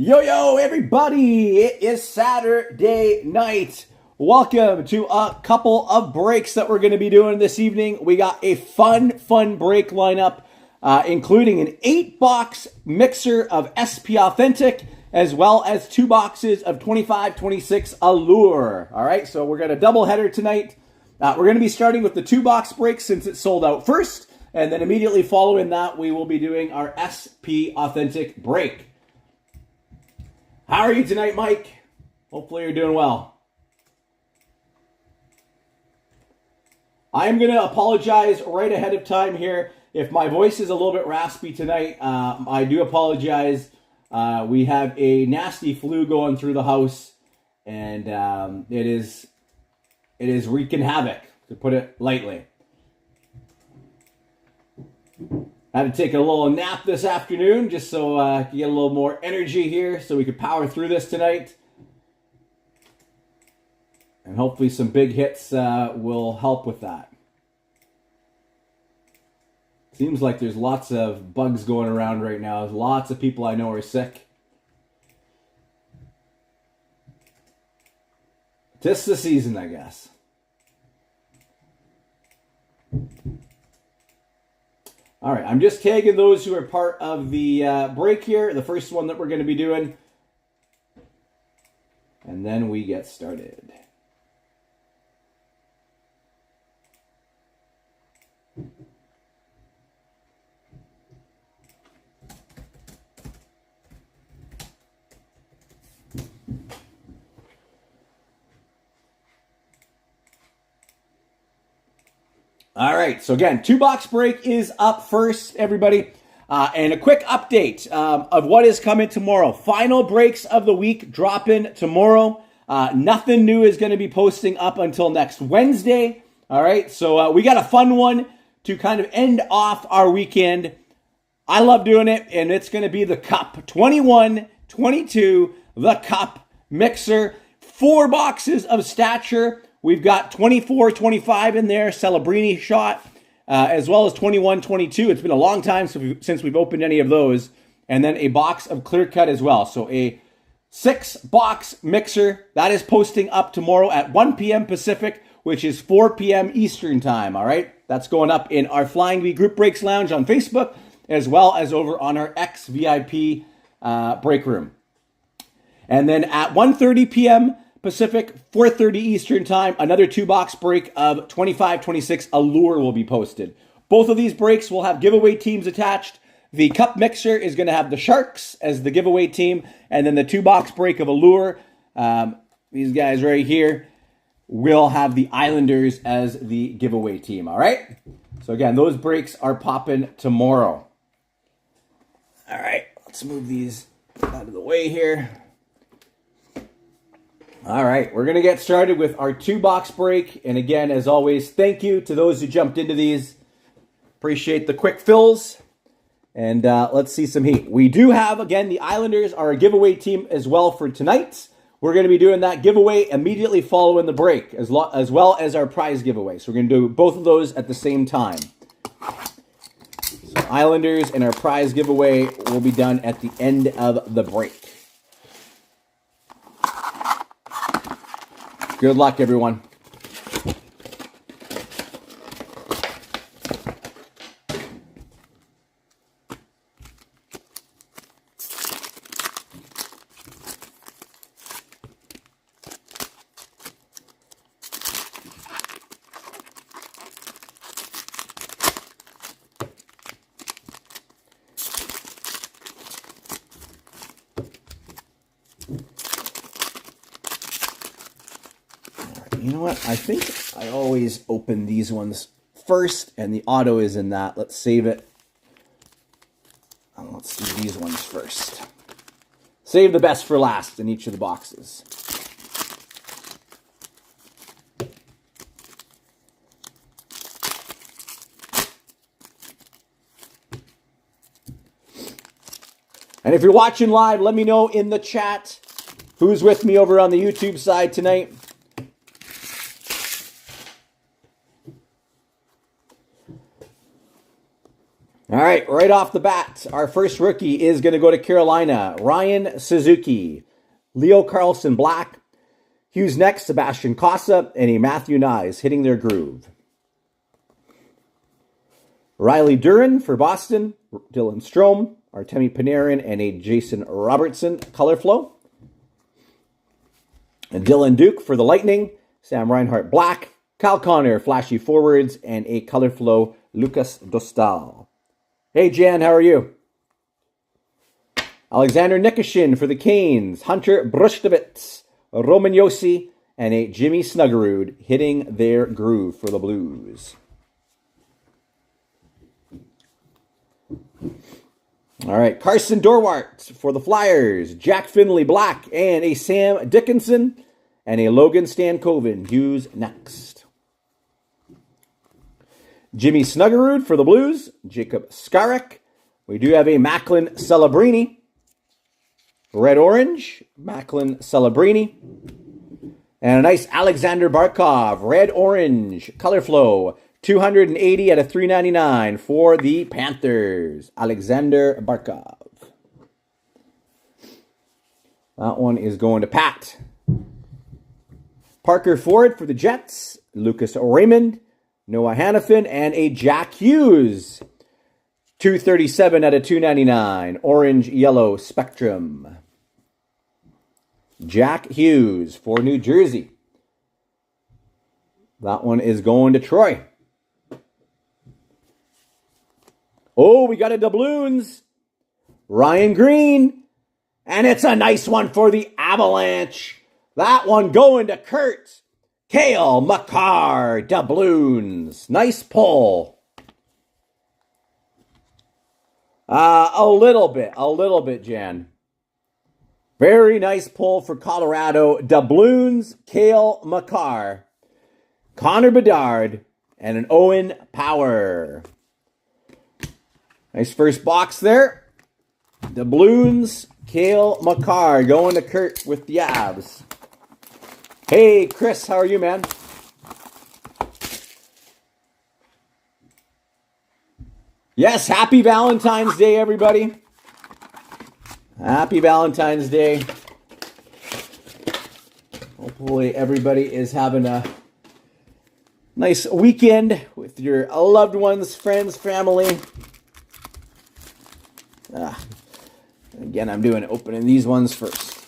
Yo, everybody! It is Saturday night. Welcome to a couple of breaks that we're going to be doing this evening. We got a fun break lineup, including an 8-box mixer of SP Authentic, as well as 2 boxes of 25-26 Allure. All right, so we're got a double header tonight. We're going to be starting with the 2-box break since it sold out first, and then immediately following that, we will be doing our SP Authentic break. How are you tonight, Mike? Hopefully you're doing well. I'm going to apologize right ahead of time here. If my voice is a little bit raspy tonight, I do apologize. We have a nasty flu going through the house, and it is wreaking havoc, to put it lightly. I had to take a little nap this afternoon just so I could get a little more energy here so we could power through this tonight. And hopefully some big hits will help with that. Seems like there's lots of bugs going around right now. Lots of people I know are sick. Tis the season, I guess. All right, I'm just tagging those who are part of the break here, the first one that we're going to be doing. And then we get started. All right, so again, 2-box break is up first, everybody. And a quick update of what is coming tomorrow. Final breaks of the week dropping tomorrow. Nothing new is going to be posting up until next Wednesday. All right, so we got a fun one to kind of end off our weekend. I love doing it, and it's going to be the Cup 21-22, the Cup Mixer. 4 boxes of Stature. We've got 24-25 in there, Celebrini shot, as well as 21-22. It's been a long time since we've opened any of those. And then a box of Clear Cut as well. So a 6-box mixer. That is posting up tomorrow at 1 p.m. Pacific, which is 4 p.m. Eastern time, all right? That's going up in our Flying V Group Breaks Lounge on Facebook, as well as over on our XVIP break room. And then at 1:30 p.m. Pacific, 4:30 Eastern time, another 2-box break of 25-26 Allure will be posted. Both of these breaks will have giveaway teams attached. The Cup Mixer is going to have the Sharks as the giveaway team, and then the 2-box break of Allure, these guys right here, will have the Islanders as the giveaway team, all right? So again, those breaks are popping tomorrow. All right, let's move these out of the way here. All right, we're going to get started with our 2-box break. And again, as always, thank you to those who jumped into these. Appreciate the quick fills. And let's see some heat. We do have, again, the Islanders are a giveaway team as well for tonight. We're going to be doing that giveaway immediately following the break, as well as our prize giveaway. So we're going to do both of those at the same time. So Islanders and our prize giveaway will be done at the end of the break. Good luck, everyone. You know what? I think I always open these ones first, and the auto is in that. Let's save it. And let's do these ones first. Save the best for last in each of the boxes. And if you're watching live, let me know in the chat who's with me over on the YouTube side tonight. All right off the bat, our first rookie is going to go to Carolina. Ryan Suzuki, Leo Carlson Black, Hughes next, Sebastian Casa, and a Matthew Nyes hitting their groove. Riley Duran for Boston, Dylan Strome, Artemi Panarin, and a Jason Robertson color flow. And Dylan Duke for the Lightning, Sam Reinhart Black, Kyle Connor, flashy forwards, and a color flow, Lucas Dostal. Hey, Jan, how are you? Alexander Nikishin for the Canes, Hunter Brushtovitz, Roman Josi, and a Jimmy Snuggerud hitting their groove for the Blues. All right, Carson Dorwart for the Flyers, Jack Finley Black, and a Sam Dickinson, and a Logan Stankoven. Hughes next. Jimmy Snuggerud for the Blues, Jacob Skarek. We do have a Macklin Celebrini. Red-orange, Macklin Celebrini. And a nice Alexander Barkov, red-orange, color flow. 280 out of 399 for the Panthers. Alexander Barkov. That one is going to Pat. Parker Ford for the Jets, Lucas Raymond, Noah Hannafin, and a Jack Hughes. 237 out of 299. Orange-yellow spectrum. Jack Hughes for New Jersey. That one is going to Troy. Oh, we got a doubloons. Ryan Green. And it's a nice one for the Avalanche. That one going to Kurt. Cale Makar, doubloons. Nice pull. A little bit, Jan. Very nice pull for Colorado. Doubloons, Cale Makar, Connor Bedard, and an Owen Power. Nice first box there. Doubloons, Cale Makar going to Kurt with the Avs. Hey, Chris, how are you, man? Yes, happy Valentine's Day, everybody. Happy Valentine's Day. Hopefully everybody is having a nice weekend with your loved ones, friends, family. Again, I'm opening these ones first.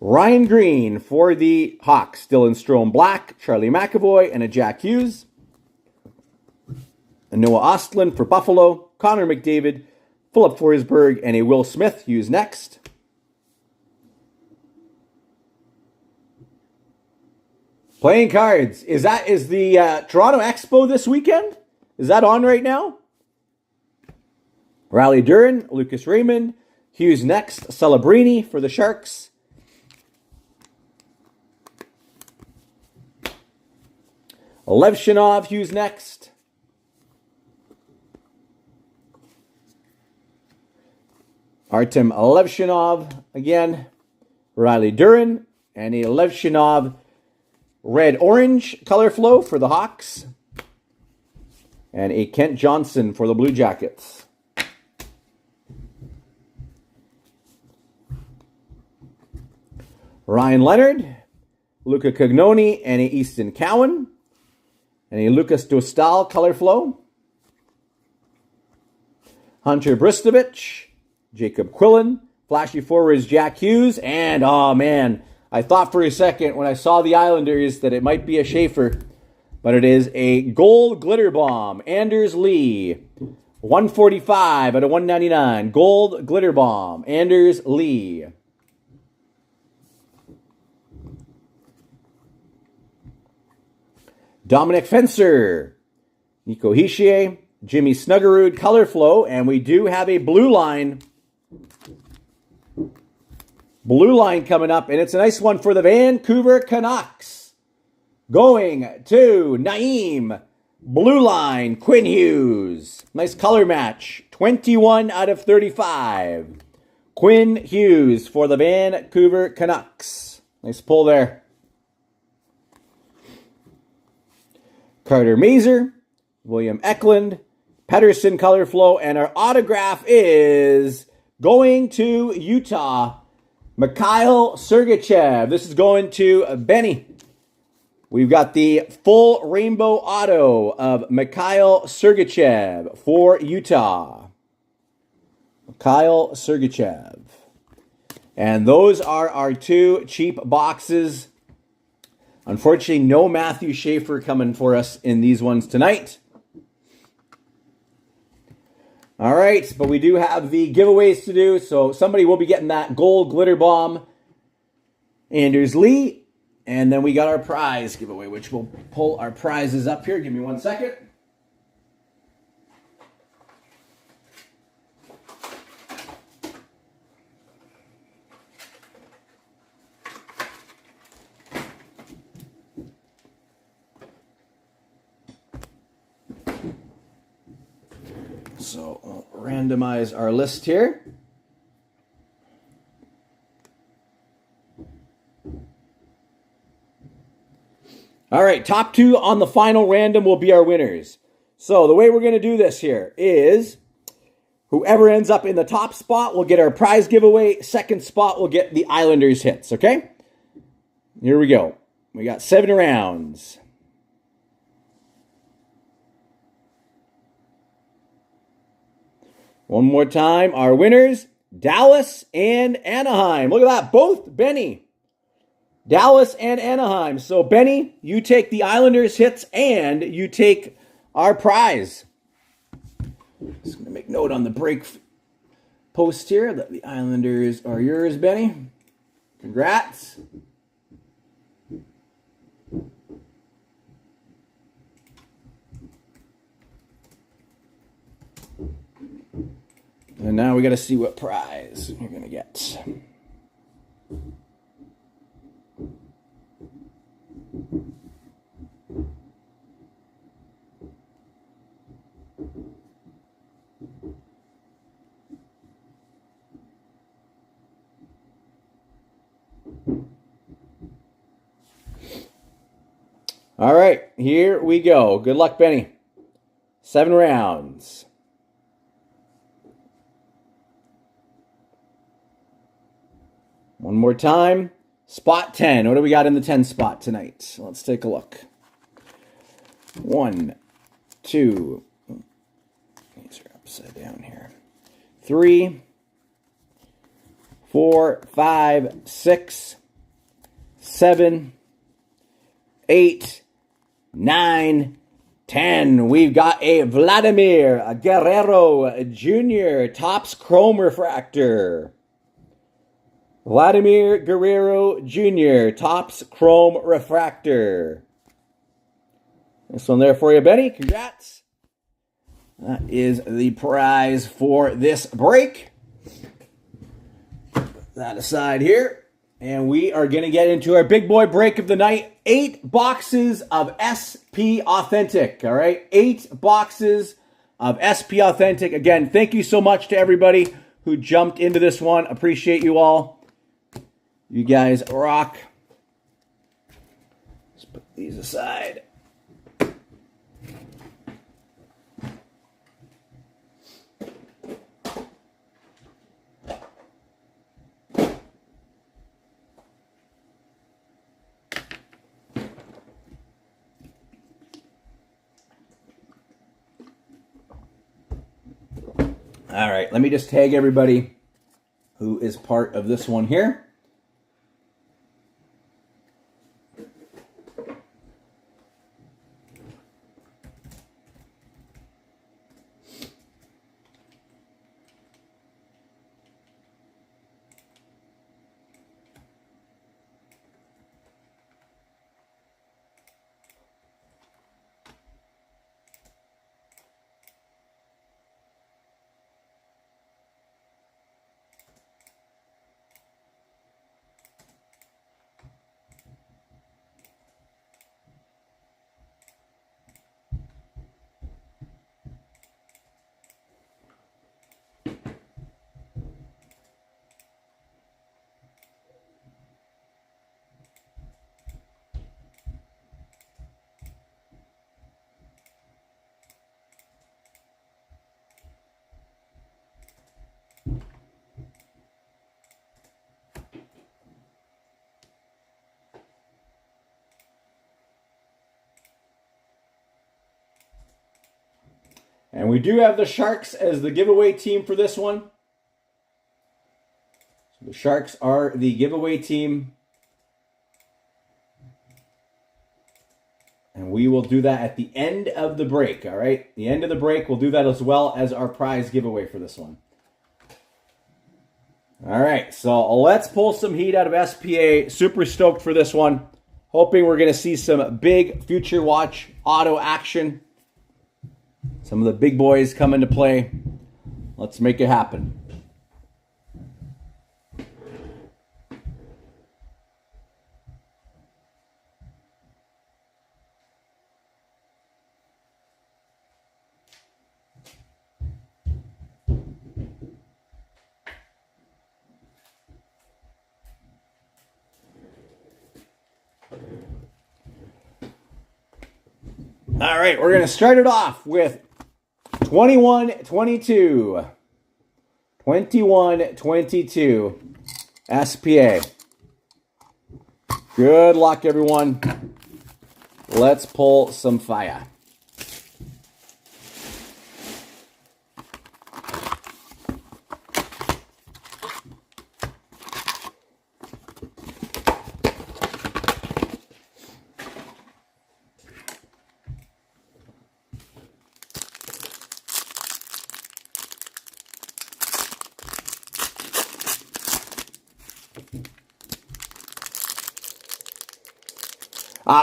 Ryan Green for the Hawks. Dylan Strome Black, Charlie McAvoy, and a Jack Hughes. And Noah Ostlund for Buffalo. Connor McDavid, Philip Forsberg, and a Will Smith. Hughes next. Playing cards. Is the Toronto Expo this weekend? Is that on right now? Riley Duran, Lucas Raymond. Hughes next. Celebrini for the Sharks. Levshinov, Hughes next. Artem Levshinov again. Riley Duran. And a Levshinov red-orange color flow for the Hawks. And a Kent Johnson for the Blue Jackets. Ryan Leonard. Luca Cagnoni and a Easton Cowan. And a Lucas Dostal color flow. Hunter Bristovich, Jacob Quillen, flashy forwards Jack Hughes, and oh man, I thought for a second when I saw the Islanders that it might be a Schaefer, but it is a gold glitter bomb. Anders Lee, 145 out of 199. Gold glitter bomb. Anders Lee. Dominic Fencer, Nico Hischier, Jimmy Snuggerud, Color Flow, and we do have a blue line. Blue line coming up, and it's a nice one for the Vancouver Canucks. Going to Naeem. Blue line, Quinn Hughes. Nice color match. 21 out of 35. Quinn Hughes for the Vancouver Canucks. Nice pull there. Carter Mazer, William Eklund, Pedersen Color Flow, and our autograph is going to Utah. Mikhail Sergachev. This is going to Benny. We've got the full rainbow auto of Mikhail Sergachev for Utah. Mikhail Sergachev. And those are our two cheap boxes. Unfortunately, no Matthew Schaefer coming for us in these ones tonight. All right, but we do have the giveaways to do, so somebody will be getting that gold glitter bomb. Anders Lee, and then we got our prize giveaway, which we'll pull our prizes up here. Give me 1 second. So I'll randomize our list here. All right, top two on the final random will be our winners. So the way we're going to do this here is whoever ends up in the top spot will get our prize giveaway. Second spot will get the Islanders hits, okay? Here we go. We got 7 rounds. One more time, our winners, Dallas and Anaheim. Look at that, both Benny. Dallas and Anaheim. So, Benny, you take the Islanders hits and you take our prize. Just going to make note on the break post here that the Islanders are yours, Benny. Congrats. And now we got to see what prize you're going to get. All right, here we go. Good luck, Benny. 7 rounds. One more time. Spot 10. What do we got in the 10 spot tonight? Let's take a look. 1, 2. These are upside down here. 3, 4, 5, 6, 7, 8, 9, 10. We've got a Vladimir Guerrero Jr. Topps Chrome Refractor. Vladimir Guerrero Jr. Topps Chrome Refractor. This one there for you, Benny. Congrats. That is the prize for this break. Put that aside here. And we are going to get into our big boy break of the night. 8 boxes of SP Authentic. All right? 8 boxes of SP Authentic. Again, thank you so much to everybody who jumped into this one. Appreciate you all. You guys rock. Let's put these aside. All right, let me just tag everybody who is part of this one here. And we do have the Sharks as the giveaway team for this one. So the Sharks are the giveaway team. And we will do that at the end of the break, all right? The end of the break, we'll do that as well as our prize giveaway for this one. All right, so let's pull some heat out of SPA. Super stoked for this one. Hoping we're going to see some big Future Watch auto action. Some of the big boys come into play. Let's make it happen. All right, we're going to start it off with 21-22. 21-22 SPA. Good luck, everyone. Let's pull some fire.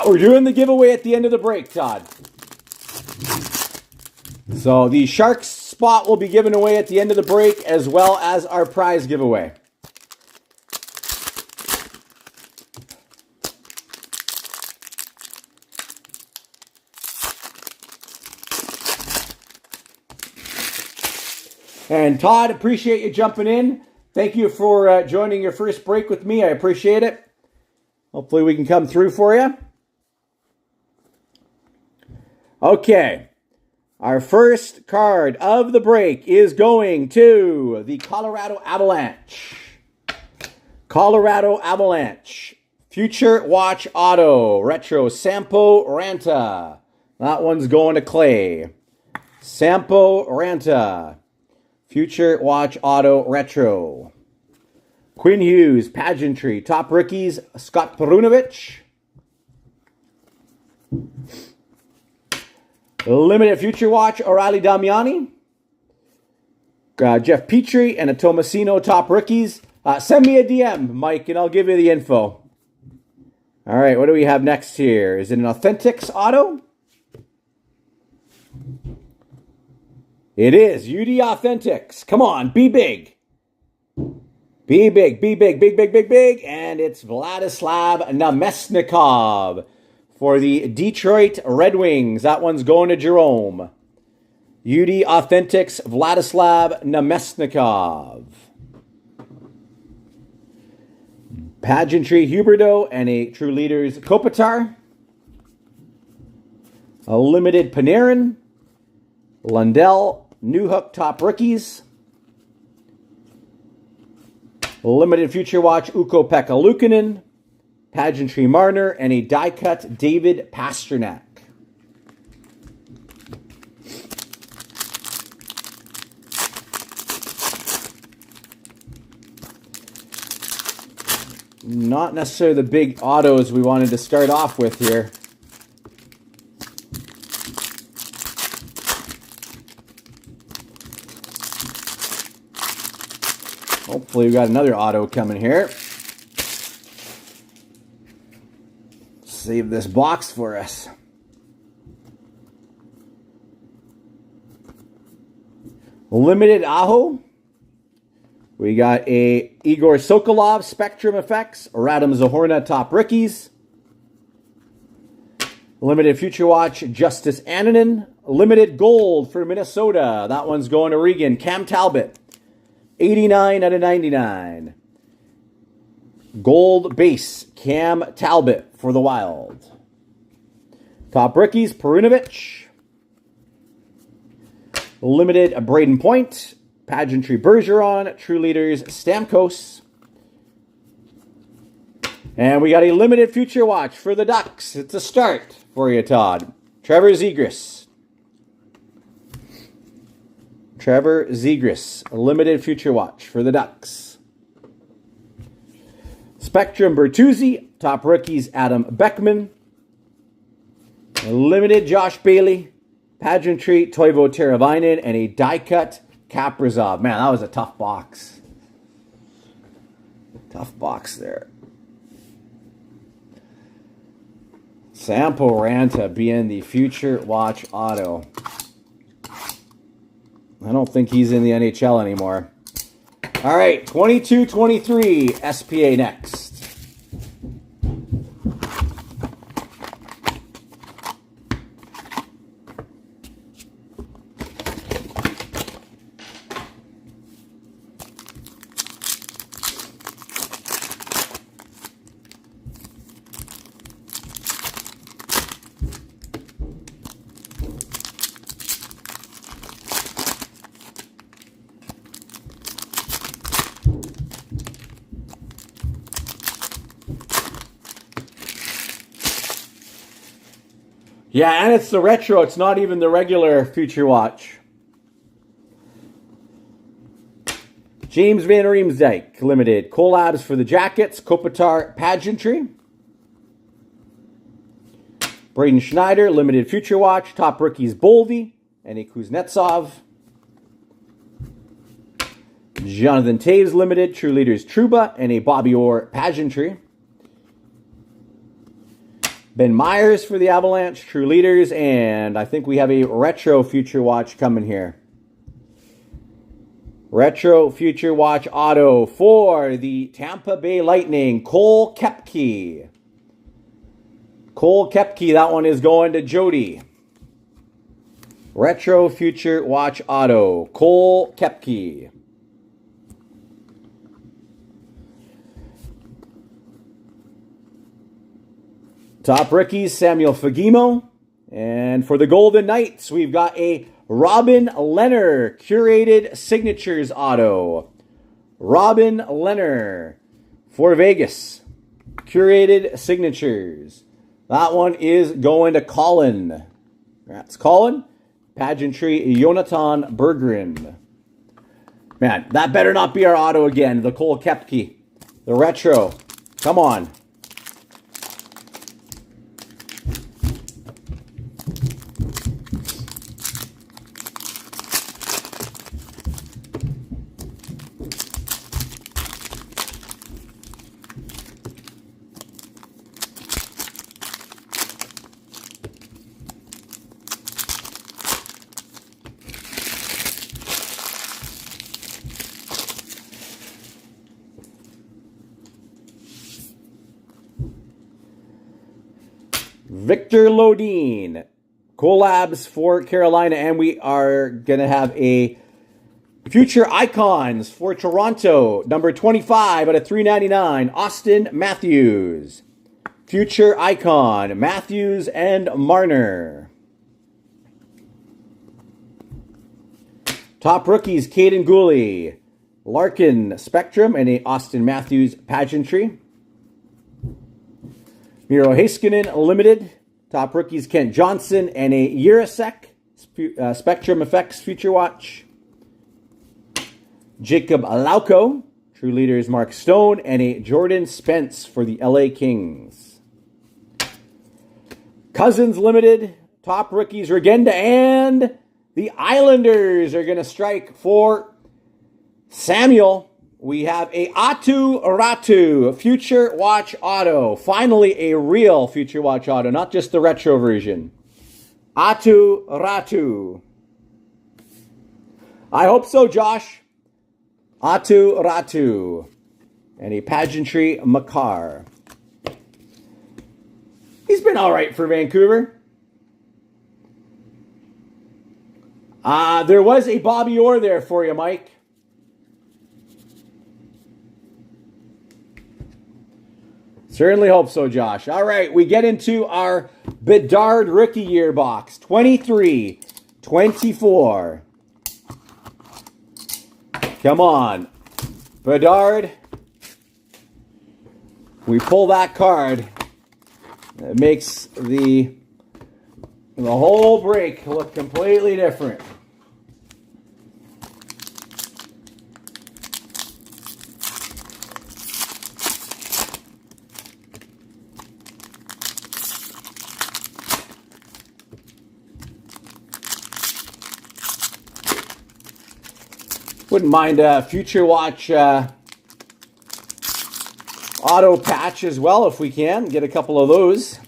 We're doing the giveaway at the end of the break, Todd. So the Sharks spot will be given away at the end of the break, as well as our prize giveaway. And Todd, appreciate you jumping in. Thank you for joining your first break with me. I appreciate it. Hopefully we can come through for you. Okay, our first card of the break is going to the Colorado Avalanche. Colorado Avalanche. Future Watch Auto. Retro Sampo Ranta. That one's going to Clay. Sampo Ranta. Future Watch Auto Retro. Quinn Hughes. Pageantry. Top Rookies. Scott Perunovich. Limited Future Watch, O'Reilly Damiani. Jeff Petrie and a Tomasino Top Rookies. Send me a DM, Mike, and I'll give you the info. All right, what do we have next here? Is it an Authentics auto? It is. UD Authentics. Come on, be big. Be big, be big, big, big, big, big. And it's Vladislav Namestnikov. For the Detroit Red Wings, that one's going to Jerome. UD Authentics, Vladislav Namestnikov. Pageantry, Huberdeau, and a True Leaders, Kopitar. A limited Panarin. Lundell, Newhook Top Rookies. Limited Future Watch, Ukko-Pekka Luukkonen. Pageantry Marner, and a die-cut David Pastrnak. Not necessarily the big autos we wanted to start off with here. Hopefully we got another auto coming here. Save this box for us. Limited Aho. We got a Igor Sokolov Spectrum Effects. Radim Zohorna Top Rookies. Limited Future Watch Justice Annunen. Limited Gold for Minnesota. That one's going to Regan. Cam Talbot. 89 out of 99. Gold base, Cam Talbot for the Wild. Top Rookies, Perunovich. Limited, Braden Point. Pageantry, Bergeron. True Leaders, Stamkos. And we got a limited Future Watch for the Ducks. It's a start for you, Todd. Trevor Zegras. Trevor Zegras, a limited future watch for the Ducks. Spectrum Bertuzzi, top rookies Adam Beckman. A limited Josh Bailey, pageantry Toivo Teravainen, and a die cut Kaprizov. Man, that was a tough box. Tough box there. Sampo Ranta being the future watch auto. I don't think he's in the NHL anymore. All right, 22-23 SPA next. Yeah, and it's the retro. It's not even the regular Future Watch. James Van Riemsdyk, limited. Collabs for the Jackets. Kopitar, pageantry. Braden Schneider, limited Future Watch. Top rookies, Boldy. And a Kuznetsov. Jonathan Toews, limited. True Leaders, Trouba. And a Bobby Orr, pageantry. Ben Myers for the Avalanche, True Leaders, and I think we have a retro Future Watch coming here. Retro Future Watch auto for the Tampa Bay Lightning, Cole Koepke. Cole Koepke, that one is going to Jody. Retro Future Watch auto, Cole Koepke. Top rookies, Samuel Fagemo. And for the Golden Knights, we've got a Robin Lehner curated signatures auto. Robin Lehner for Vegas. Curated signatures. That one is going to Colin. That's Colin. Pageantry, Jonathan Berggren. Man, that better not be our auto again. The Cole Koepke. The retro. Come on. Victor Lodin, collabs for Carolina, and we are going to have a Future Icons for Toronto, number 25 out of 399, Austin Matthews. Future Icon, Matthews and Marner. Top rookies, Caden Gooley, Larkin Spectrum, and a Austin Matthews pageantry. Miro Heiskanen Limited. Top rookies, Kent Johnson and a Urasek Spectrum Effects Future Watch. Jacob Lauko. True Leaders, Mark Stone, and a Jordan Spence for the LA Kings. Cousins Limited. Top rookies, Regenda, and the Islanders are going to strike for Samuel. We have a Atu Ratu Future Watch Auto. Finally, a real Future Watch Auto, not just the retro version. Atu Ratu. I hope so, Josh. Atu Ratu. And a pageantry Makar. He's been all right for Vancouver. There was a Bobby Orr there for you, Mike. Certainly hope so, Josh. All right, we get into our Bedard Rookie Year box. 23-24. Come on. Bedard. We pull that card. It makes the whole break look completely different. Wouldn't mind a Future Watch auto patch as well if we can. Get a couple of those.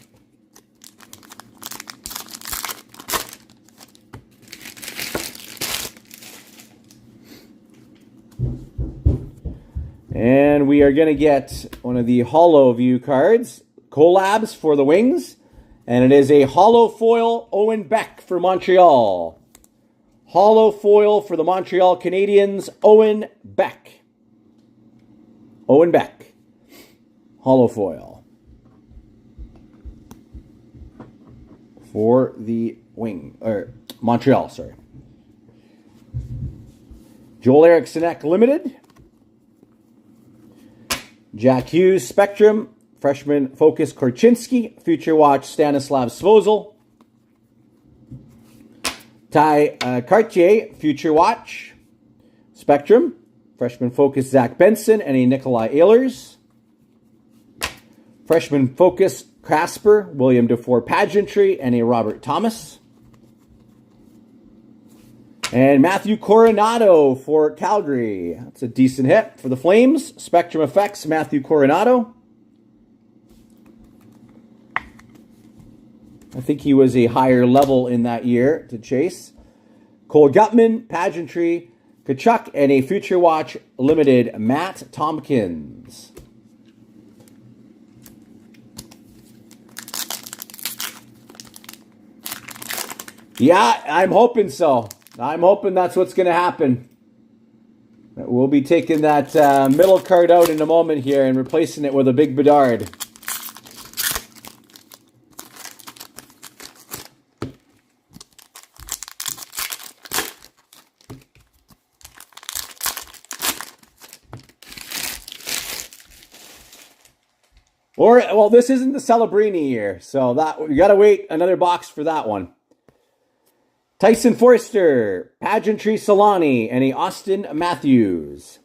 And we are going to get one of the Holo View cards. Collabs for the Wings. And it is a holo foil Owen Beck for Montreal. Holo foil for the Montreal Canadiens, Owen Beck. Owen Beck. Holo foil. For the Montreal, sorry. Joel Eriksson Ek Limited. Jack Hughes Spectrum. Freshman Focus Korchinski. Future Watch Stanislav Svozil. Ty Cartier Future Watch. Spectrum. Freshman Focus Zach Benson and a Nikolai Ehlers. Freshman Focus Casper William DeFore Pageantry and a Robert Thomas. And Matthew Coronado for Calgary. That's a decent hit for the Flames. Spectrum Effects, Matthew Coronado. I think he was a higher level in that year to chase. Cole Gutman, Pageantry, Kachuk, and a Future Watch Limited, Matt Tompkins. Yeah, I'm hoping so. I'm hoping that's what's going to happen. We'll be taking that middle card out in a moment here and replacing it with a big Bedard. Or, well, this isn't the Celebrini year, so that we got to wait another box for that one. Tyson Forster, Pageantry Solani, and a Austin Matthews.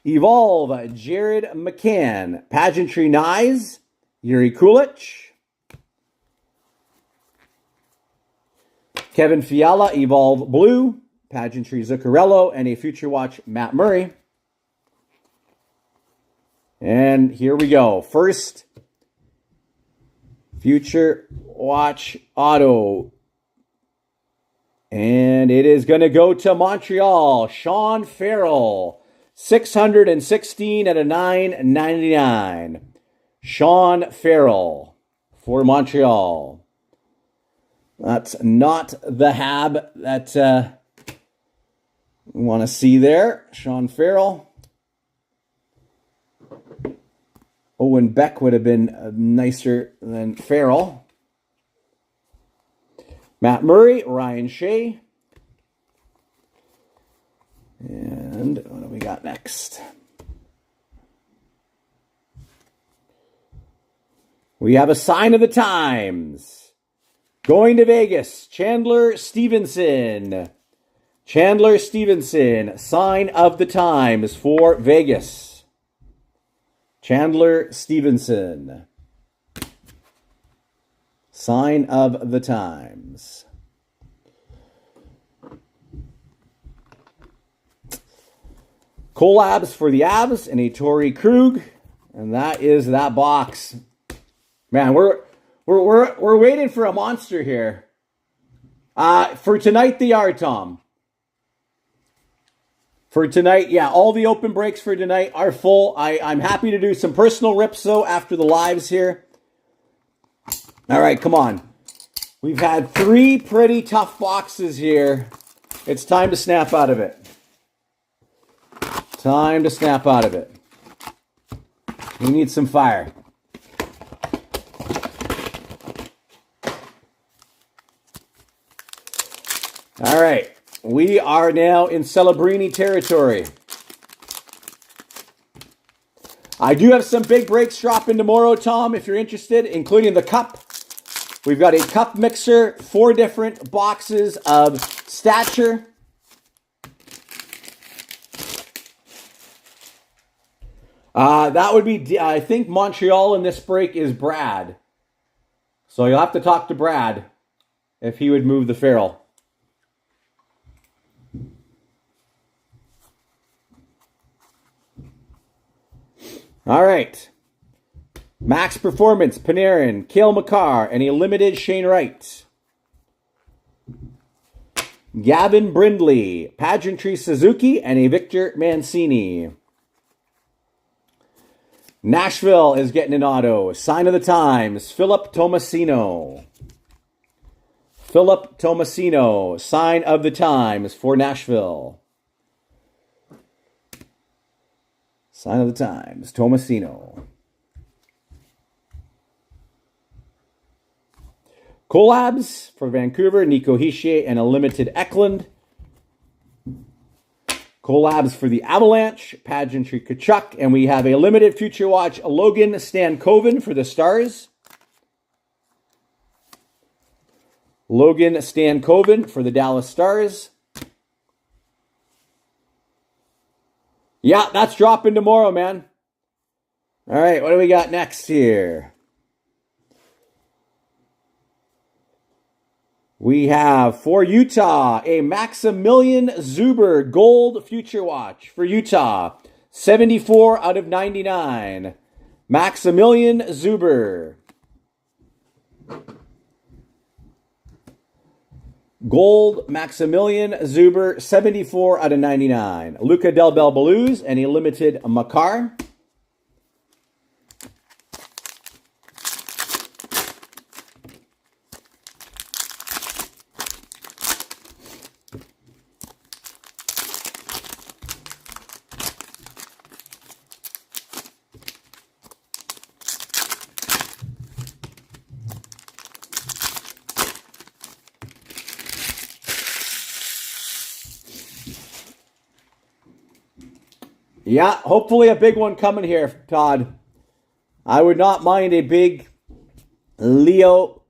Evolve, Jared McCann, Pageantry Nyes, Yuri Kulich. Kevin Fiala, Evolve Blue, Pageantry Zuccarello, and a Future Watch Matt Murray. And here we go. First Future Watch Auto. And it is going to go to Montreal. Sean Farrell. 616 at a $9.99. Sean Farrell for Montreal. That's not the Hab that we want to see there. Sean Farrell. Owen Beck would have been nicer than Farrell. Matt Murray, Ryan Shea. And what do we got next? We have a sign of the times. Going to Vegas, Chandler Stevenson. Chandler Stevenson, sign of the times for Vegas. Chandler Stevenson. Sign of the times. Collabs for the Avs and a Torrey Krug. And that is that box. Man, we're waiting for a monster here. For tonight they are, Tom. For tonight, yeah, all the open breaks for tonight are full. I'm happy to do some personal rips, though, after the lives here. All right, come on. We've had 3 pretty tough boxes here. It's time to snap out of it. Time to snap out of it. We need some fire. All right. We are now in Celebrini territory. I do have some big breaks dropping tomorrow, Tom, if you're interested, including the cup. We've got a cup mixer, 4 different boxes of stature. That would be, I think Montreal in this break is Brad. So you'll have to talk to Brad if he would move the Farrell. All right. Max Performance, Panarin, Cale Makar, and a limited Shane Wright. Gavin Brindley, Pageantry Suzuki, and a Victor Mancini. Nashville is getting an auto. Sign of the Times, Philip Tomasino. Philip Tomasino, Sign of the Times for Nashville. Sign of the Times, Tomasino. Collabs for Vancouver, Nico Hischier and a limited Eklund. Collabs for the Avalanche, Pageantry Tkachuk, and we have a limited Future Watch Logan Stankoven for the Stars. Logan Stankoven for the Dallas Stars. Yeah, that's dropping tomorrow, man. All right, what do we got next here? We have for Utah a Maximilian Zuber Gold Future Watch for Utah. 74 out of 99. Maximilian Zuber. Gold Maximilian Zuber, 74 out of 99. Luca Del Bel Blues and a limited Makar. Yeah, hopefully a big one coming here, Todd. I would not mind a big Leo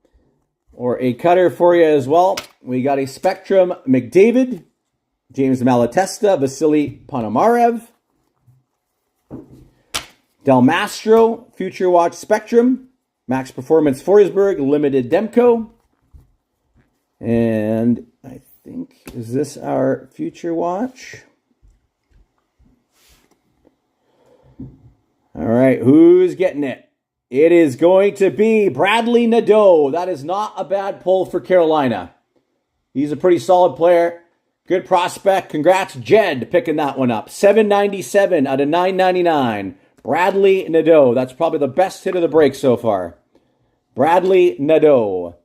or a cutter for you as well. We got a Spectrum McDavid, James Malatesta, Vasily Ponomarev, Del Mastro, Future Watch Spectrum, Max Performance Forsberg, Limited Demko. And I think, is this our Future Watch? All right, who's getting it? It is going to be Bradley Nadeau. That is not a bad pull for Carolina. He's a pretty solid player. Good prospect. Congrats, Jed, picking that one up. 797 out of 999. Bradley Nadeau. That's probably the best hit of the break so far. Bradley Nadeau.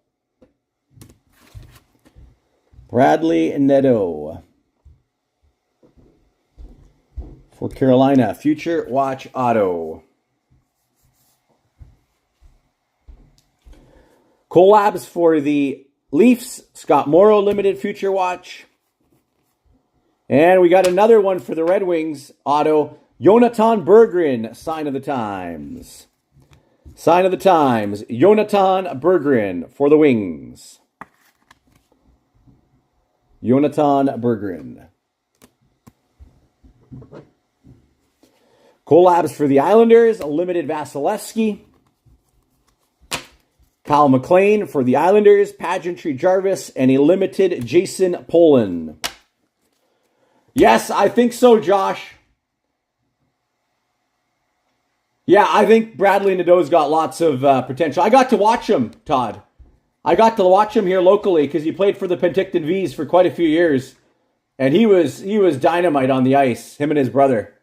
Bradley Nadeau. For Carolina, Future Watch Auto. Collabs for the Leafs, Scott Morrow Limited Future Watch. And we got another one for the Red Wings auto, Jonathan Berggren, Sign of the Times. Sign of the Times, Jonathan Berggren for the Wings. Jonathan Berggren. Collabs for the Islanders, a limited Vasilevsky. Kyle McLean for the Islanders, Pageantry Jarvis, and a limited Jason Polan. Yes, I think so, Josh. Yeah, I think Bradley Nadeau's got lots of potential. I got to watch him, Todd. I got to watch him here locally because he played for the Penticton Vs for quite a few years. And he was dynamite on the ice, him and his brother.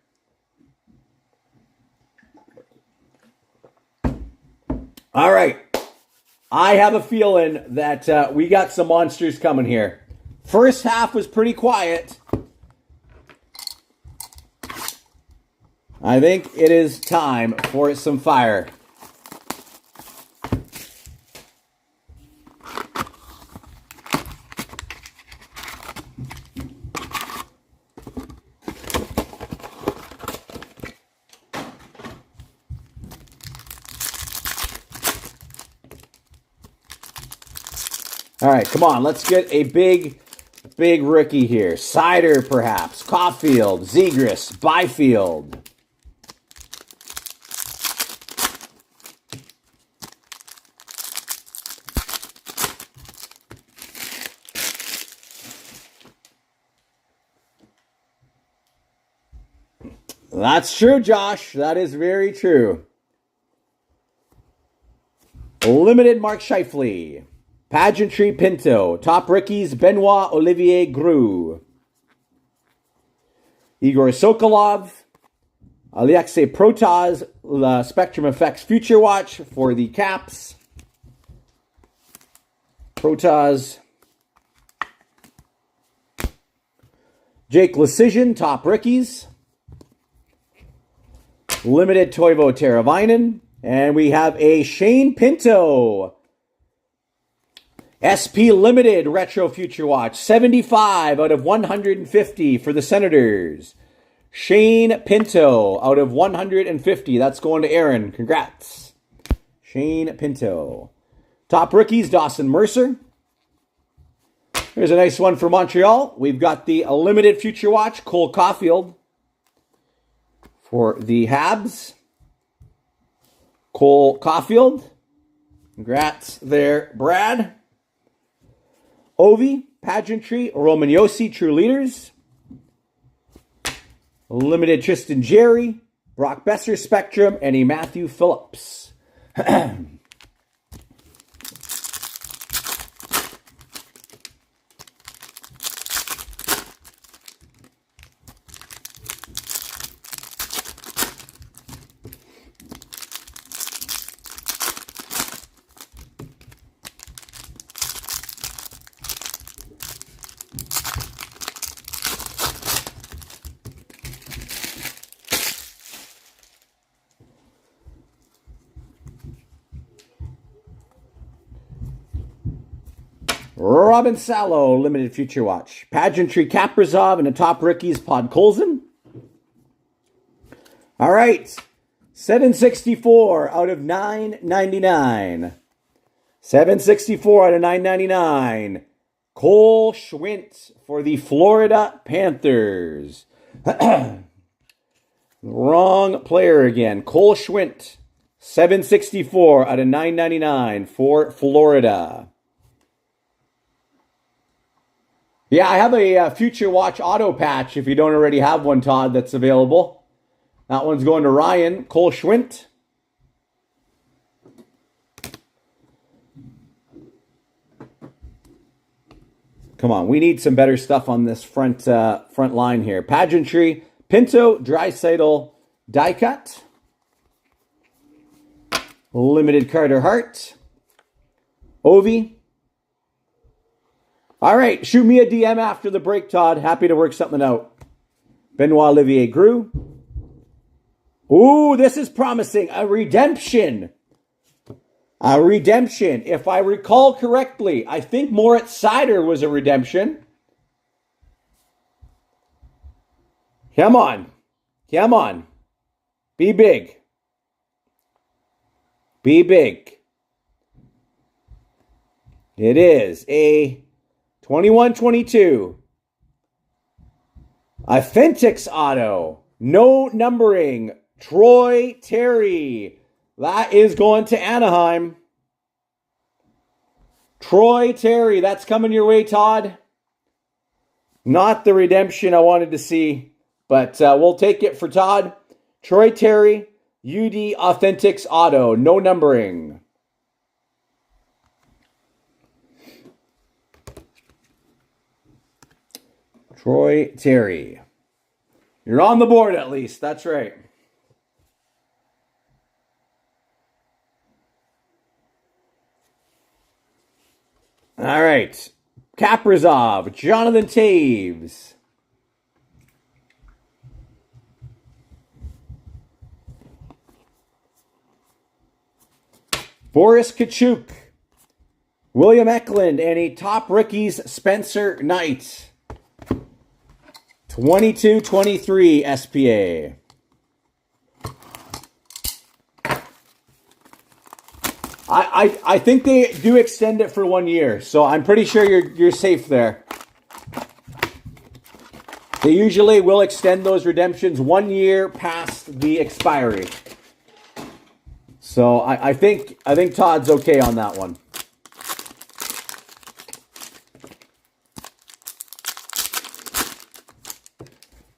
All right. I have a feeling that we got some monsters coming here. First half was pretty quiet. I think it is time for some fire. All right, come on. Let's get a big rookie here. Sider, perhaps. Caulfield, Zegras, Byfield. That's true, Josh. That is very true. Limited Mark Scheifele. Pageantry Pinto. Top rookies Benoit Olivier Groulx. Igor Sokolov. Alexei Protas. Spectrum Effects Future Watch for the Caps. Protas. Jake Lecision. Top rookies. Limited Toivo Teravainen. And we have a Shane Pinto. SP Limited Retro Future Watch. 75 out of 150 for the Senators. Shane Pinto out of 150. That's going to Aaron. Congrats. Shane Pinto. Top rookies, Dawson Mercer. Here's a nice one for Montreal. We've got the Limited Future Watch, Cole Caulfield. For the Habs. Cole Caulfield. Congrats there, Brad. Ovi, Pageantry, Roman Josi, True Leaders. Limited Tristan Jarry, Brock Besser Spectrum, and a Matthew Phillips. Robin Salo, Limited Future Watch. Pageantry Kaprizov and the top rookies Podkolzin. All right. 764 out of 999. 764 out of 999. Cole Schwindt for the Florida Panthers. Wrong player again. Cole Schwindt. 764 out of 999 for Florida. Yeah, I have a Future Watch auto patch, if you don't already have one, Todd, that's available. That one's going to Ryan. Cole Schwindt. Come on, we need some better stuff on this front line here. Pageantry, Pinto, Draisaitl, die cut. Limited Carter Hart. Ovi. All right, shoot me a DM after the break, Todd. Happy to work something out. Benoit Olivier Groulx. Ooh, this is promising. A redemption. A redemption. If I recall correctly, I think Moritz Seider was a redemption. Come on. Come on. Be big. Be big. It is a 21-22. Authentics auto. No numbering. Troy Terry. That is going to Anaheim. Troy Terry. That's coming your way, Todd. Not the redemption I wanted to see, but we'll take it for Todd. Troy Terry. UD Authentics auto. No numbering. Troy Terry. You're on the board at least. That's right. All right. Kaprizov. Jonathan Taves. Boris Kachuk. William Eklund. And a top rookies Spencer Knight. 22-23 SPA. I think they do extend it for 1 year, so I'm pretty sure you're safe there. They usually will extend those redemptions 1 year past the expiry. So I think Todd's okay on that one.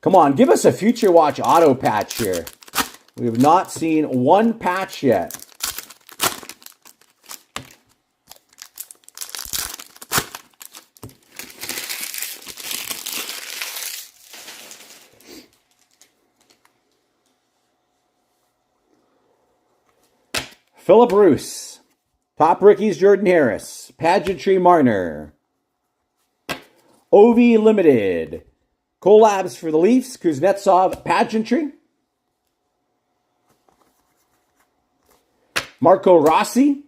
Come on, give us a Future Watch auto patch here. We have not seen one patch yet. Philip Roos. Top rookies, Jordan Harris. Pageantry, Marner. Ovi Limited. Collabs for the Leafs, Kuznetsov, Pageantry. Marco Rossi,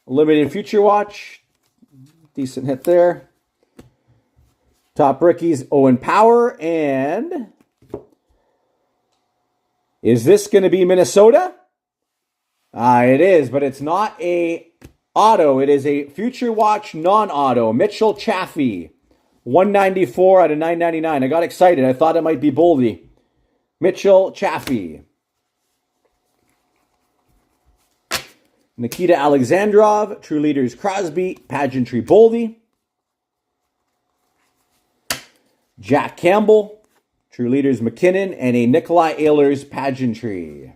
Limited Future Watch. Decent hit there. Top rookies, Owen Power. And is this going to be Minnesota? It is, but it's not a auto. It is a Future Watch non-auto. Mitchell Chaffee, 194 out of 999. I got excited. I thought it might be Boldy. Mitchell Chaffee. Nikita Alexandrov, True Leaders Crosby, Pageantry Boldy. Jack Campbell, True Leaders McKinnon, and a Nikolai Ehlers Pageantry.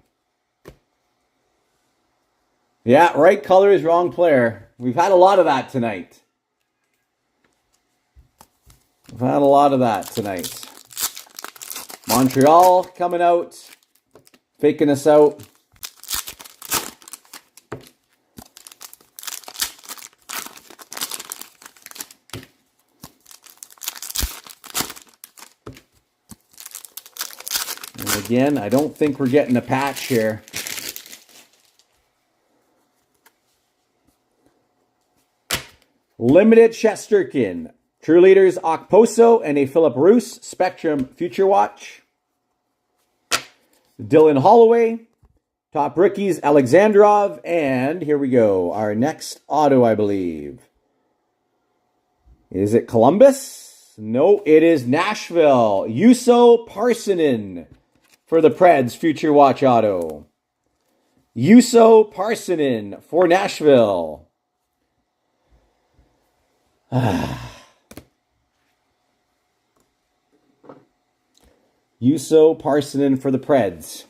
Yeah, right colors, wrong player. We've had a lot of that tonight. Montreal coming out, faking us out. And again, I don't think we're getting a patch here. Limited Shesterkin, True Leaders Okposo, and a Philip Roos Spectrum Future Watch. Dylan Holloway, top rookies Alexandrov, and here we go. Our next auto, I believe. Is it Columbus? No, it is Nashville. Juuso Parssinen for the Preds Future Watch auto. Juuso Parssinen for Nashville. Juuso Parssinen for the Preds.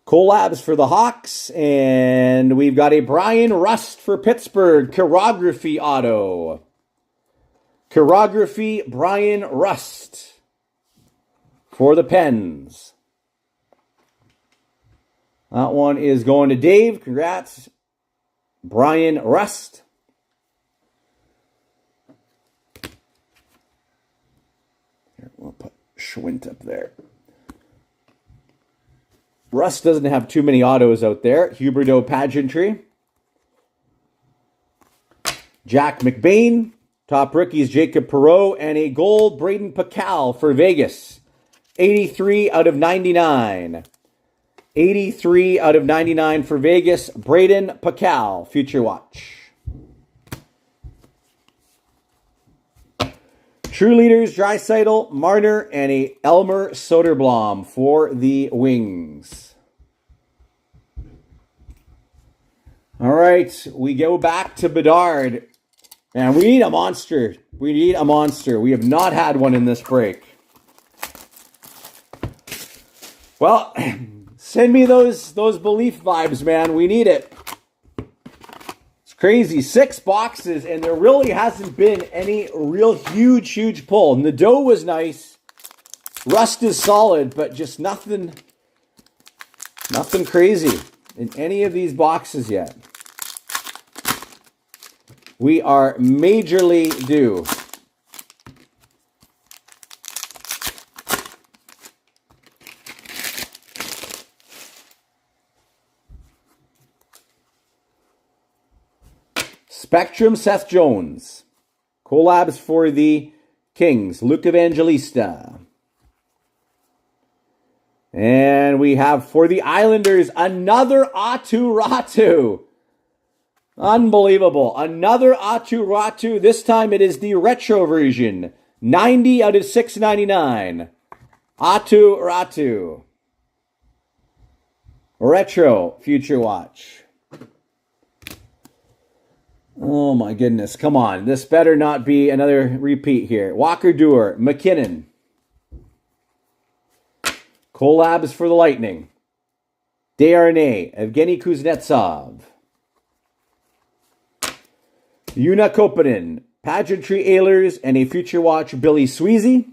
Collabs for the Hawks. And we've got a Brian Rust for Pittsburgh. Chirography auto. Chirography Brian Rust for the Pens. That one is going to Dave. Congrats, Brian Rust. Here, we'll put Schwint up there. Rust doesn't have too many autos out there. Huberdeau Pageantry. Jack McBain. Top rookies Jacob Perreault. And a gold Braden Pakal for Vegas. 83 out of 99. 83 out of 99 for Vegas. Braden Pakal, Future Watch. True Leaders, Draisaitl, Marner, and a Elmer Soderblom for the Wings. All right, we go back to Bedard. Man, we need a monster. We have not had one in this break. Well, send me those belief vibes, man. We need it. It's crazy. 6 boxes, and there really hasn't been any real huge pull. Nadeau was nice. Rust is solid, but just nothing crazy in any of these boxes yet. We are majorly due. Spectrum Seth Jones. Collabs for the Kings. Luke Evangelista. And we have for the Islanders another Aatu Ratu. Unbelievable. Another Aatu Ratu. This time it is the retro version. 90 out of 699. Aatu Ratu. Retro Future Watch. Oh my goodness. Come on. This better not be another repeat here. Walker Duehr, McKinnon. Collabs for the Lightning. Desharnais, Evgeny Kuznetsov. Yuna Koppanen, Pageantry Ailers, and a Future Watch Billy Sweezy.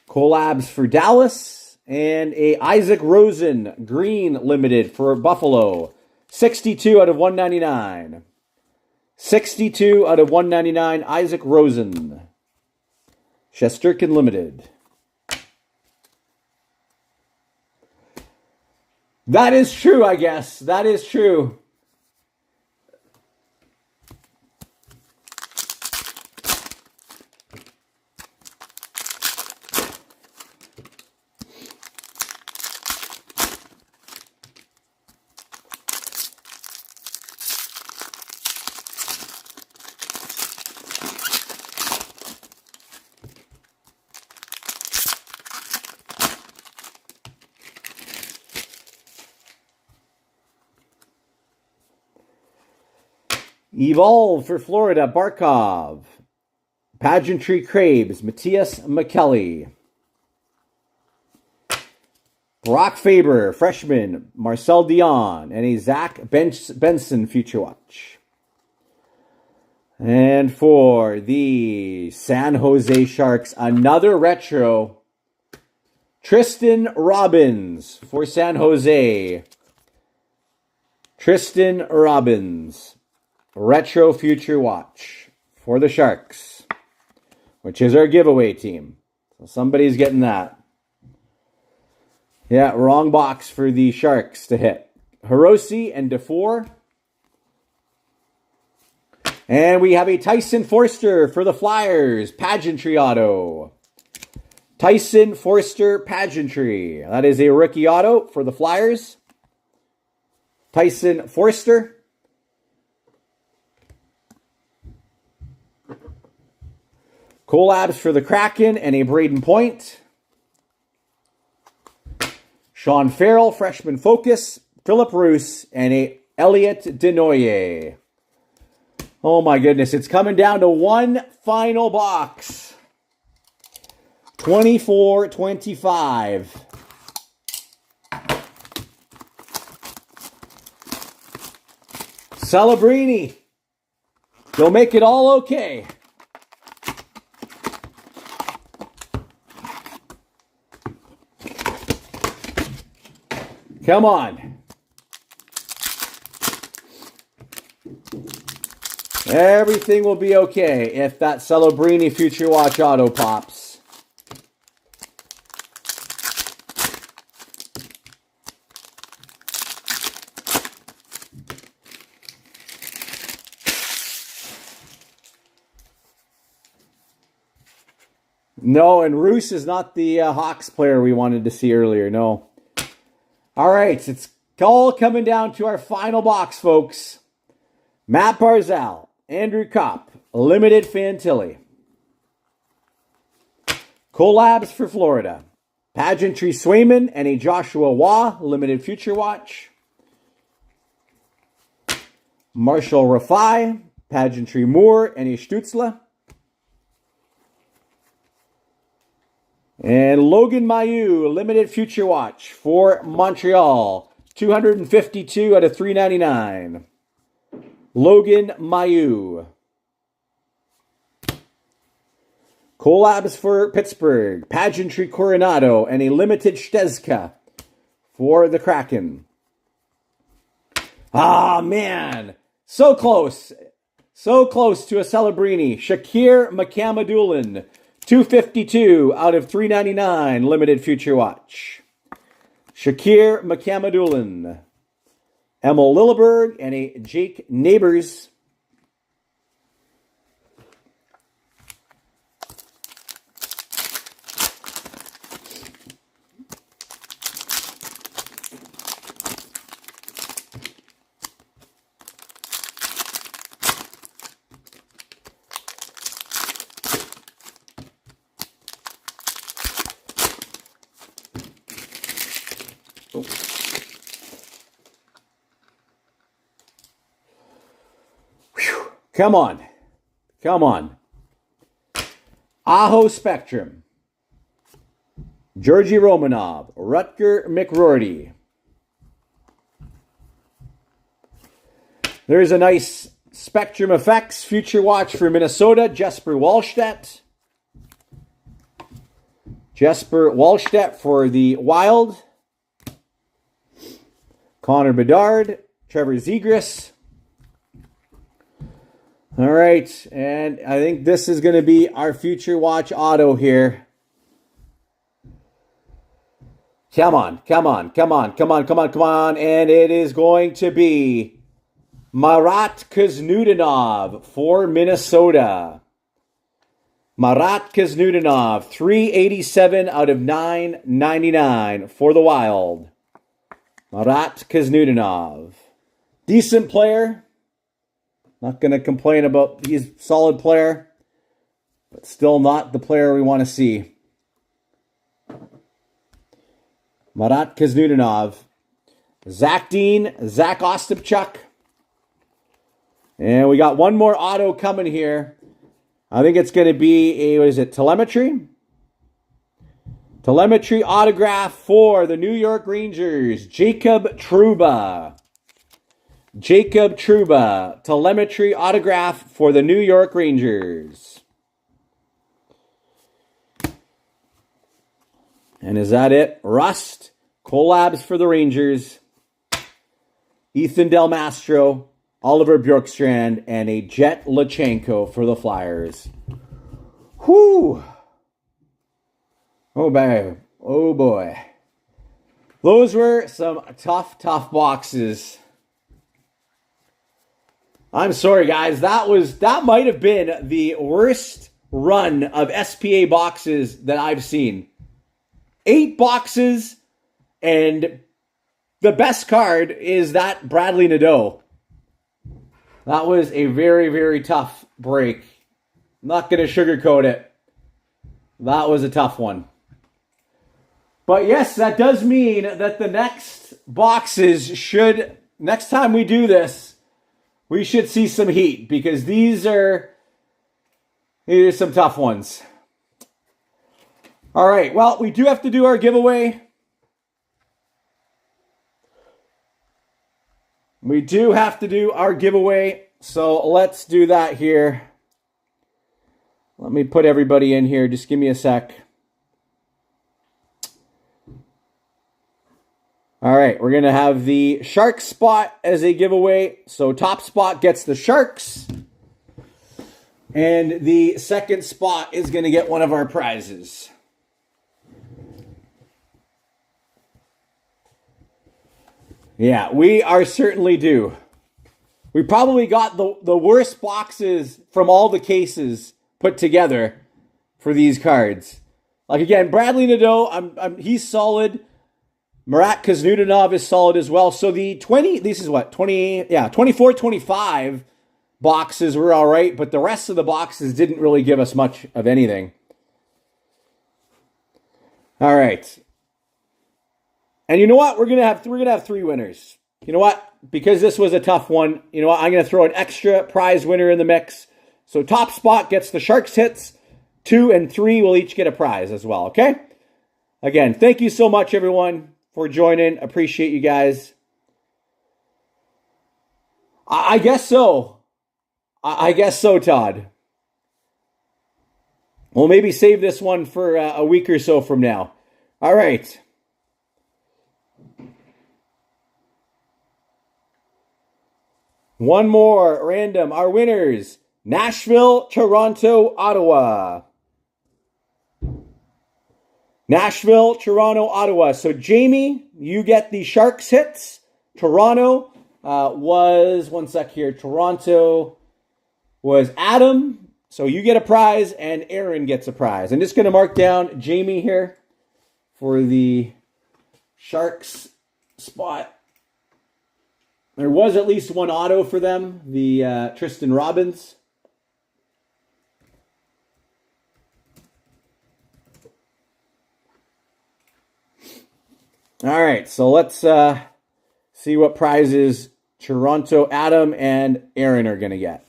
Collabs for Dallas, and a Isaac Rosen Green Limited for Buffalo. 62 out of 199. 62 out of 199, Isaac Rosen. Shesterkin Limited. That is true, I guess. That is true. Evolve for Florida, Barkov. Pageantry Crabes, Matthias McKelly. Brock Faber, freshman, Marcel Dion, and a Zach Benson Future Watch. And for the San Jose Sharks, another retro, Tristan Robbins for San Jose. Tristan Robbins. Retro Future Watch for the Sharks, which is our giveaway team. So somebody's getting that. Yeah, wrong box for the Sharks to hit. Hirose and DeFore. And we have a Tyson Forster for the Flyers, Pageantry Auto. Tyson Forster Pageantry. That is a rookie auto for the Flyers. Tyson Forster. Collabs for the Kraken and a Braden Point. Sean Farrell, freshman focus. Philip Roos and a Elliot Denoyer. Oh my goodness, it's coming down to one final box. 24-25. Celebrini. You'll make it all okay. Come on. Everything will be okay if that Celebrini Future Watch auto pops. No, and Roos is not the Hawks player we wanted to see earlier, no. All right, it's all coming down to our final box, folks. Matt Barzal, Andrew Kopp, Limited Fantilli. Collabs for Florida. Pageantry Swayman and a Joshua Waugh, Limited Future Watch. Marshall Rafai, Pageantry Moore and a Stutzla. And Logan Mailloux, Limited Future Watch for Montreal. 252 out of 399. Logan Mailloux. Collabs for Pittsburgh. Pageantry Coronado and a Limited Stezka for the Kraken. Ah, man. So close. So close to a Celebrini. Shakir McCamadulin. 252 out of 399, Limited Future Watch. Shakir McCamadulin. Emil Lilleberg and a Jake Neighbors. Come on. Come on. Aho Spectrum. Georgi Romanov. Rutger McRoarty. There's a nice Spectrum Effects Future Watch for Minnesota. Jesper Wallstedt. Jesper Wallstedt for the Wild. Connor Bedard. Trevor Zegras. All right, and I think this is going to be our Future Watch auto here. Come on, come on, come on, come on, come on, come on. And it is going to be Marat Kuznudanov for Minnesota. Marat Kuznudanov, 387 out of 999 for the Wild. Marat Kuznudanov. Decent player. Not going to complain about he's a solid player, but still not the player we want to see. Marat Kuznudanov. Zach Dean, Zach Ostapchuk. And we got one more auto coming here. I think it's going to be what is it, telemetry? Telemetry autograph for the New York Rangers, Jacob Trouba. Jacob Trouba, telemetry autograph for the New York Rangers. And is that it? Rust, collabs for the Rangers, Ethan Del Mastro, Oliver Bjorkstrand, and a Jet Lachenko for the Flyers. Whew. Oh, boy. Oh, boy. Those were some tough boxes. I'm sorry, guys. That might have been the worst run of SPA boxes that I've seen. 8 boxes, and the best card is that Bradley Nadeau. That was a very, very tough break. Not going to sugarcoat it. That was a tough one. But yes, that does mean that the next boxes should, next time we do this, we should see some heat, because these are some tough ones. All right, well, we do have to do our giveaway. We do have to do our giveaway, so let's do that here. Let me put everybody in here. Just give me a sec. All right, we're going to have the Sharks spot as a giveaway. So top spot gets the Sharks. And the second spot is going to get one of our prizes. Yeah, we are certainly due. We probably got the worst boxes from all the cases put together for these cards. Like, again, Bradley Nadeau, he's solid. Marat Kuznudanov is solid as well. So the 24-25 boxes were all right, but the rest of the boxes didn't really give us much of anything. All right. And you know what? We're gonna have 3 winners. You know what? Because this was a tough one, you know what? I'm gonna throw an extra prize winner in the mix. So top spot gets the Sharks hits. 2 and 3 will each get a prize as well, okay? Again, thank you so much, everyone, for joining. Appreciate you guys. I guess so. I guess so, Todd. We'll maybe save this one for a week or so from now. All right. One more random. Our winners: Nashville, Toronto, Ottawa. Nashville, Toronto, Ottawa. So, Jamie, you get the Sharks hits. Toronto was, one sec here, Toronto was Adam. So, you get a prize, and Aaron gets a prize. I'm just going to mark down Jamie here for the Sharks spot. There was at least one auto for them, the Tristan Robbins. All right, so let's see what prizes Toronto, Adam, and Aaron are going to get.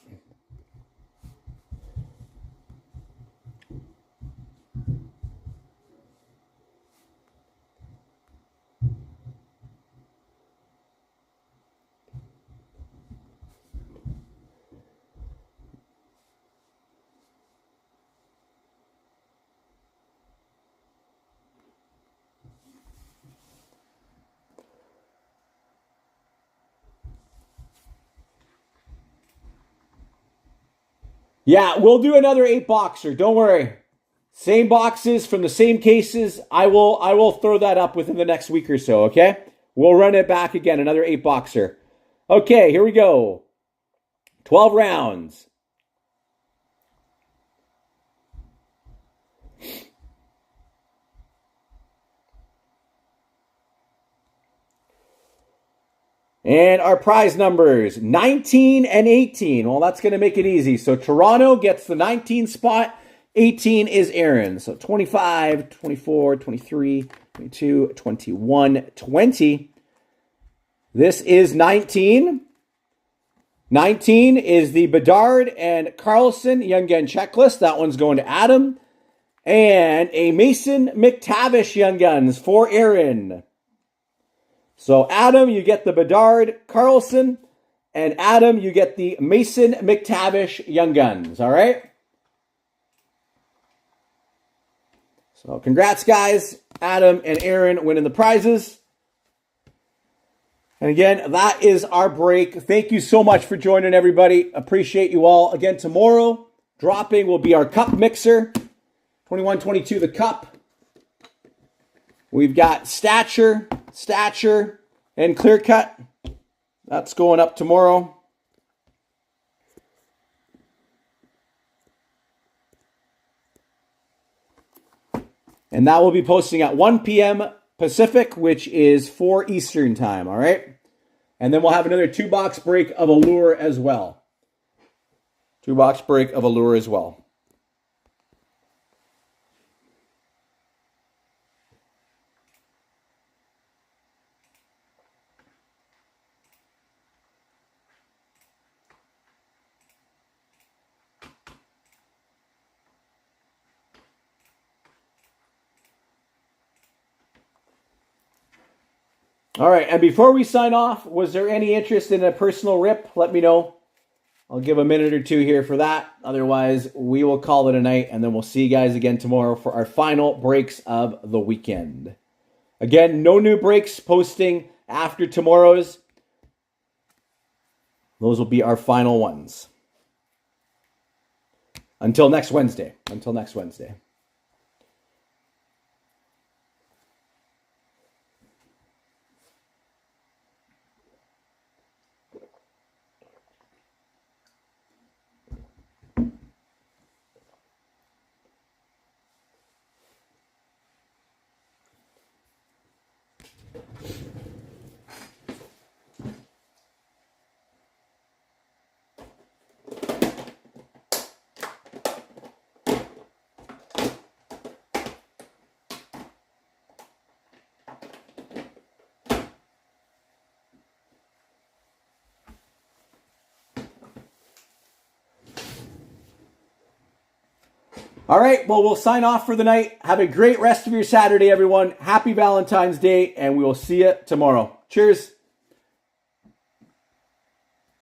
Yeah, we'll do another 8-boxer. Don't worry. Same boxes from the same cases. I will throw that up within the next week or so, okay? We'll run it back again, another 8-boxer. Okay, here we go. 12 rounds. And our prize numbers, 19 and 18. Well, that's going to make it easy. So Toronto gets the 19 spot. 18 is Aaron. So 25, 24, 23, 22, 21, 20. This is 19. 19 is the Bedard and Carlson Young Gun checklist. That one's going to Adam. And a Mason McTavish Young Guns for Aaron. So Adam, you get the Bedard Carlson, and Adam, you get the Mason McTavish Young Guns, all right? So congrats, guys. Adam and Aaron winning the prizes. And again, that is our break. Thank you so much for joining, everybody. Appreciate you all. Again, tomorrow, dropping will be our cup mixer. 21-22, the cup. We've got Stature, and Clear Cut. That's going up tomorrow. And that will be posting at 1 p.m. Pacific, which is 4 Eastern time, all right? And then we'll have another 2-box break of Allure as well. 2-box break of Allure as well. All right, and before we sign off, was there any interest in a personal rip? Let me know. I'll give a minute or two here for that. Otherwise, we will call it a night, and then we'll see you guys again tomorrow for our final breaks of the weekend. Again, no new breaks posting after tomorrow's. Those will be our final ones. Until next Wednesday. All right, well, we'll sign off for the night. Have a great rest of your Saturday, everyone. Happy Valentine's Day, and we will see you tomorrow. Cheers.